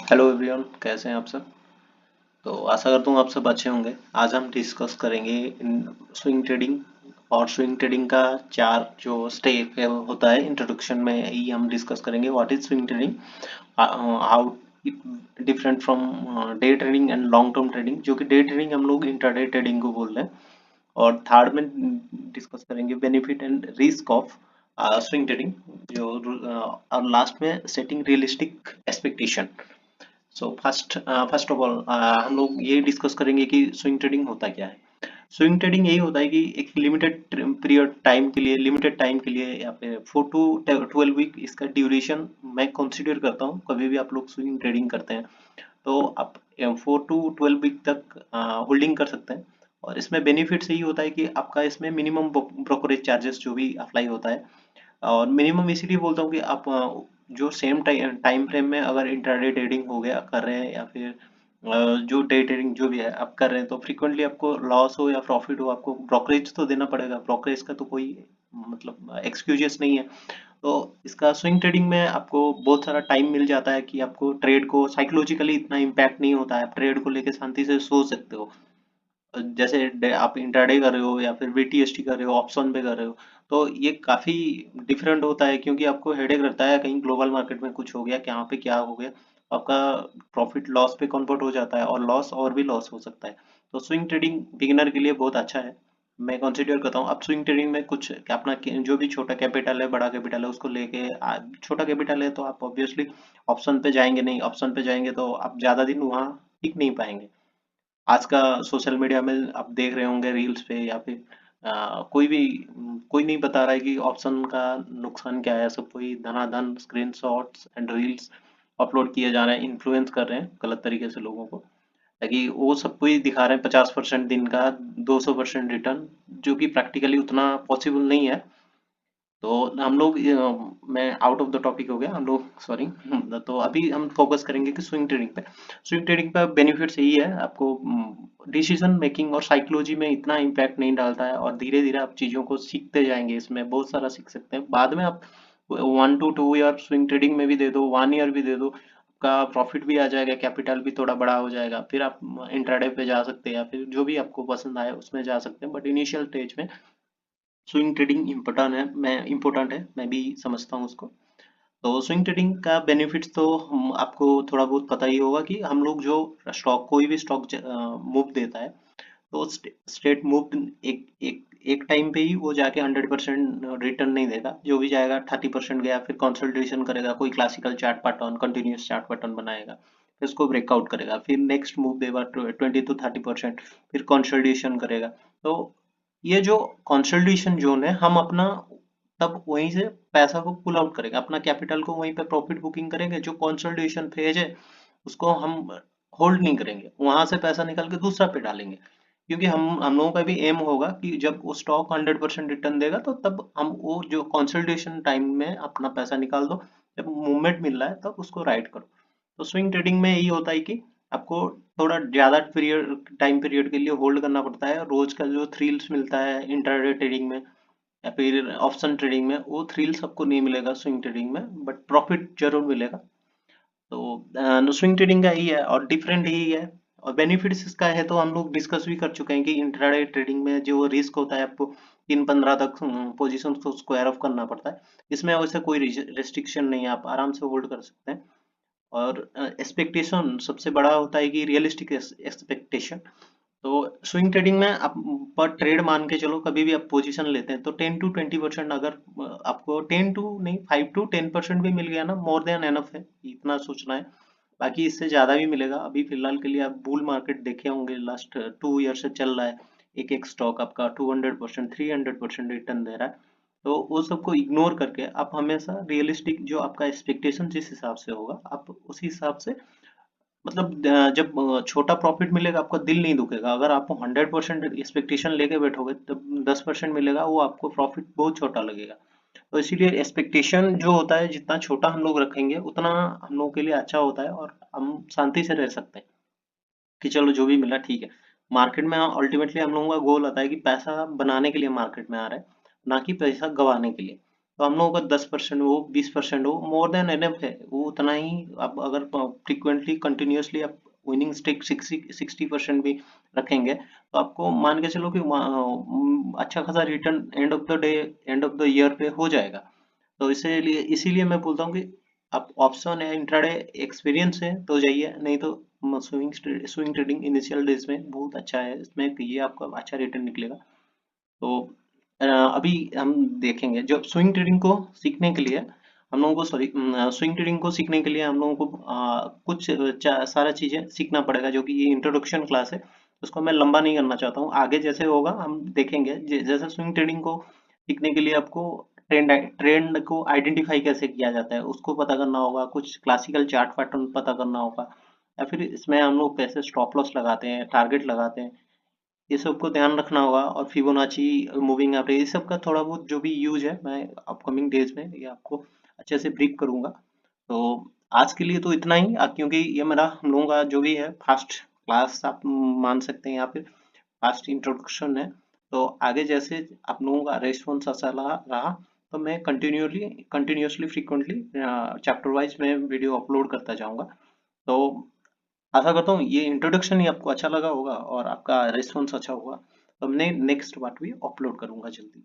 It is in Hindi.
हेलो एवरीवन, कैसे हैं आप सब। तो आशा करता हूँ आप सब अच्छे होंगे। आज हम डिस्कस करेंगे स्विंग ट्रेडिंग। और स्विंग ट्रेडिंग का चार जो स्टेप है होता है, इंट्रोडक्शन में ही हम डिस्कस करेंगे what is swing trading, how it different from day trading and long term trading, जो कि डे ट्रेडिंग हम लोग इंट्राडे ट्रेडिंग को बोल रहे हैं। और थर्ड में डिस्कस करेंगे benefit and risk of swing trading, जो और लास्ट में setting realistic expectation. So first of all हम लोग ये डिस्कस करेंगे कि स्विंग ट्रेडिंग होता क्या है। स्विंग ट्रेडिंग यही होता है कि एक लिमिटेड पीरियड टाइम के लिए, लिमिटेड टाइम के लिए, या फिर 4 to 12 वीक इसका ड्यूरेशन मैं कंसीडर करता हूँ। कभी भी आप लोग स्विंग ट्रेडिंग करते हैं तो आप 4 to 12 वीक तक होल्डिंग कर सकते हैं। और इसमें बेनिफिट्स यही होता है कि आपका इसमें मिनिमम ब्रोकरेज चार्जेस जो भी अप्लाई होता है। और मिनिमम इसीलिए बोलता हूँ कि आप जो सेम टाइम फ्रेम में अगर इंट्राडे ट्रेडिंग हो गया कर रहे हैं, या फिर जो डे ट्रेडिंग जो भी है आप कर रहे हैं, तो फ्रीक्वेंटली आपको लॉस हो या प्रॉफिट हो, आपको ब्रोकरेज तो देना पड़ेगा। ब्रोकरेज का तो कोई मतलब एक्सक्यूजेस नहीं है। तो इसका स्विंग ट्रेडिंग में आपको बहुत सारा टाइम मिल जाता है कि आपको ट्रेड को साइकोलॉजिकली इतना इम्पैक्ट नहीं होता है। आप ट्रेड को लेके शांति से सोच सकते हो। जैसे आप इंट्राडे कर रहे हो या फिर बीटीएसटी कर रहे हो, ऑप्शन पे कर रहे हो, तो ये काफी डिफरेंट होता है, क्योंकि आपको हेडेक रहता है कहीं ग्लोबल मार्केट में कुछ हो गया, क्या पे क्या हो गया, आपका प्रॉफिट लॉस पे कन्वर्ट हो जाता है, और लॉस और भी लॉस हो सकता है। तो स्विंग ट्रेडिंग बिगिनर के लिए बहुत अच्छा है। मैं कंसिडर करता हूँ। अब स्विंग ट्रेडिंग में कुछ अपना जो भी छोटा कैपिटल है, बड़ा कैपिटल है, उसको लेके छोटा कैपिटल है तो आप ऑब्वियसली ऑप्शन पे जाएंगे नहीं। ऑप्शन पे जाएंगे तो आप ज्यादा दिन वहां टिक नहीं पाएंगे। आज का सोशल मीडिया में आप देख रहे होंगे रील्स पे, या फिर कोई नहीं बता रहा है कि ऑप्शन का नुकसान क्या है। सब कोई धनाधन स्क्रीनशॉट्स एंड रील्स अपलोड किए जा रहे हैं, इन्फ्लुएंस कर रहे हैं गलत तरीके से लोगों को, ताकि वो सबको ही दिखा रहे हैं 50% दिन का 200% रिटर्न, जो कि प्रैक्टिकली उतना पॉसिबल नहीं है। तो हम लोग मैं आउट ऑफ द टॉपिक हो गया हम लोग, सॉरी। तो अभी हम फोकस करेंगे कि स्विंग ट्रेडिंग पे। स्विंग ट्रेडिंग पे बेनिफिट्स यही है, आपको डिसीजन मेकिंग और साइकोलॉजी में इतना इम्पैक्ट नहीं डालता है, और धीरे धीरे आप चीजों को सीखते जाएंगे। इसमें बहुत सारा सीख सकते हैं। बाद में आप 1 to 2 ईयर स्विंग ट्रेडिंग में भी दे दो, 1 ईयर भी दे दो, आपका प्रॉफिट भी आ जाएगा, कैपिटल भी थोड़ा बड़ा हो जाएगा। फिर आप इंट्राडे पे जा सकते हैं, या फिर जो भी आपको पसंद आए उसमें जा सकते हैं। बट इनिशियल स्टेज में स्विंग ट्रेडिंग इम्पोर्टेंट है, मैं भी समझता हूँ उसको। तो स्विंग ट्रेडिंग का बेनिफिट्स तो आपको थोड़ा बहुत पता ही होगा कि हम लोग जो स्टॉक, कोई भी स्टॉक मूव देता है, तो स्ट्रेट मूव एक टाइम पे ही वो जाके 100% रिटर्न नहीं देगा। जो भी जाएगा 30% गया, फिर कंसोलिडेशन करेगा, कोई classical chart pattern, continuous chart pattern बनाएगा, फिर उसको ब्रेकआउट करेगा, फिर नेक्स्ट मूव देगा 20 to 30%, फिर कंसोलिडेशन करेगा। तो ये जो कंसोलिडेशन जोन है, हम अपना तब वहीं से पैसा को पुल आउट करेंगे, अपना कैपिटल को वहीं पे प्रॉफिट बुकिंग करेंगे। जो कंसोलिडेशन फेज है उसको हम होल्ड नहीं करेंगे, वहां से पैसा निकाल के दूसरा पे डालेंगे। क्योंकि हम लोगों का भी एम होगा कि जब वो स्टॉक 100% रिटर्न देगा, तो तब हम वो जो कंसोलिडेशन टाइम में अपना पैसा निकाल दो। जब मूवमेंट मिल रहा है तब उसको राइट करो। तो स्विंग ट्रेडिंग में यही होता है कि आपको थोड़ा ज्यादा पीरियड, टाइम पीरियड के लिए होल्ड करना पड़ता है। रोज का जो थ्रिल्स मिलता है इंट्राडे ट्रेडिंग में या फिर ऑप्शन ट्रेडिंग में, वो थ्रिल्स आपको नहीं मिलेगा स्विंग ट्रेडिंग में, बट प्रॉफिट जरूर मिलेगा। तो स्विंग ट्रेडिंग का ही है और डिफरेंट ही है। और बेनिफिट्स इसका है तो हम लोग डिस्कस भी कर चुके हैं कि इंट्राडे ट्रेडिंग में जो रिस्क होता है, आपको 3-15 तक पोजीशन को स्क्वायर ऑफ करना पड़ता है। इसमें वैसे कोई रेस्ट्रिक्शन नहीं है, आप आराम से होल्ड कर सकते हैं। और एक्सपेक्टेशन सबसे बड़ा होता है कि रियलिस्टिक एक्सपेक्टेशन। तो स्विंग ट्रेडिंग में आप पर ट्रेड मान के चलो, कभी भी आप पोजीशन लेते हैं तो 10 to 20%, अगर आपको 10 टू नहीं 5 to 10% भी मिल गया ना, मोर देन एनफ है, इतना सोचना है। बाकी इससे ज्यादा भी मिलेगा। अभी फिलहाल के लिए आप बुल मार्केट देखे होंगे, लास्ट 2 ईयर से चल रहा है। एक एक स्टॉक आपका 200% 300% रिटर्न दे रहा है। तो वो सबको इग्नोर करके आप हमेशा रियलिस्टिक, जो आपका एक्सपेक्टेशन जिस हिसाब से होगा, आप उसी हिसाब से मतलब जब छोटा प्रॉफिट मिलेगा आपका दिल नहीं दुखेगा। अगर आप 100% एक्सपेक्टेशन लेके बैठोगे तब 10% मिलेगा, वो आपको प्रॉफिट बहुत छोटा लगेगा। तो इसीलिए एक्सपेक्टेशन जो होता है, जितना छोटा हम लोग रखेंगे उतना हम लोगों के लिए अच्छा होता है, और हम शांति से रह सकते हैं कि चलो जो भी मिला ठीक है। मार्केट में अल्टीमेटली हम लोगों का गोल होता है कि पैसा बनाने के लिए मार्केट में आ रहा है, ना कि पैसा गंवाने के लिए। तो हम लोगों का 10% हो 20% हो मोर देन एनफ है, वो उतना ही। आप अगर फ्रिक्वेंटली कंटिन्यूअसली आप विनिंग स्ट्रिक 60% भी रखेंगे तो आपको मान के चलो कि अच्छा खासा return end of the day, end of the year पे हो जाएगा। तो इसीलिए इसीलिए मैं बोलता हूँ कि आप ऑप्शन या इंट्राडे एक्सपीरियंस है तो जाइए, नहीं तो स्विंग ट्रेडिंग इनिशियल डेज में बहुत अच्छा है, इसमें ये आपका अच्छा रिटर्न निकलेगा। तो अभी हम देखेंगे जब स्विंग ट्रेडिंग को सीखने के लिए हम लोगों को, सॉरी, स्विंग ट्रेडिंग को सीखने के लिए हम लोगों को कुछ सारा चीजें सीखना पड़ेगा, जो कि ये इंट्रोडक्शन क्लास है, उसको मैं लंबा नहीं करना चाहता हूँ। आगे जैसे होगा हम देखेंगे, जैसे स्विंग ट्रेडिंग को सीखने के लिए आपको ट्रेंड ट्रेंड को आइडेंटिफाई कैसे किया जाता है उसको पता करना होगा, कुछ क्लासिकल चार्ट पैटर्न पता करना होगा, या फिर इसमें हम लोग कैसे स्टॉप लॉस लगाते हैं, टारगेट लगाते हैं, ये सब को ध्यान रखना होगा। और फिबोनाची, मूविंग एवरेज, ये सब का थोड़ा बहुत जो भी यूज है मैं अपकमिंग डेज में ये आपको अच्छे से ब्रीफ करूंगा। तो आज के लिए तो इतना ही, क्योंकि ये मेरा हम लोगों का जो भी है फास्ट क्लास आप मान सकते हैं, या फिर फास्ट इंट्रोडक्शन है। तो आगे जैसे आप लोगों का रेस्पॉन्स अच्छा रहा तो मैं कंटिन्यूअसली फ्रीक्वेंटली चैप्टर वाइज में वीडियो अपलोड करता जाऊंगा। तो आशा करता हूँ ये इंट्रोडक्शन ही आपको अच्छा लगा होगा और आपका रिस्पॉन्स अच्छा होगा। तो मैं नेक्स्ट पार्ट भी अपलोड करूंगा जल्दी।